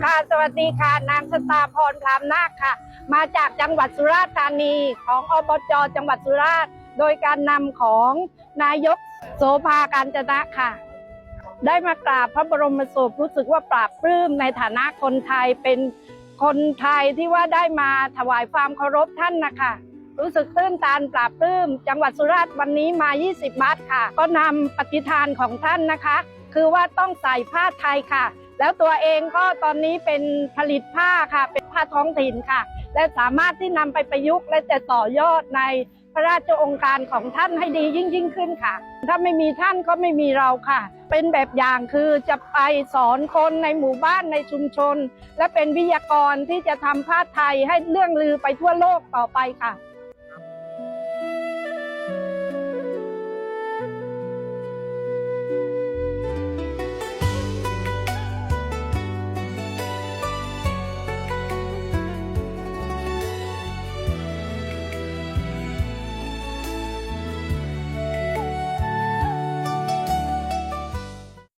ค่ะสวัสดีค่ะนางสตาพรพรามนาคค่ะมาจากจังหวัดสุราษฎร์ธานีของอบจ.จังหวัดสุราษฎร์โดยการนำของนายกโสภากาญจนะค่ะได้มากราบพระบรมศพรู้สึกว่าปลาบปลื้มในฐานะคนไทยเป็นคนไทยที่ว่าได้มาถวายความเคารพท่านนะคะรู้สึกตื้นตันปลาบปลื้มจังหวัดสุราษฎร์วันนี้มา20บาทค่ะก็นำปฏิฐานของท่านนะคะคือว่าต้องใส่ผ้าไทยค่ะแล้วตัวเองก็ตอนนี้เป็นผลิตผ้าค่ะเป็นผ้าท้องถิ่นค่ะและสามารถที่นำไปประยุกต์และจะต่อยอดในพระราชโองการของท่านให้ดียิ่งขึ้นค่ะถ้าไม่มีท่านก็ไม่มีเราค่ะเป็นแบบอย่างคือจะไปสอนคนในหมู่บ้านในชุมชนและเป็นวิทยากรที่จะทำผ้าไทยให้เรื่องลือไปทั่วโลกต่อไปค่ะ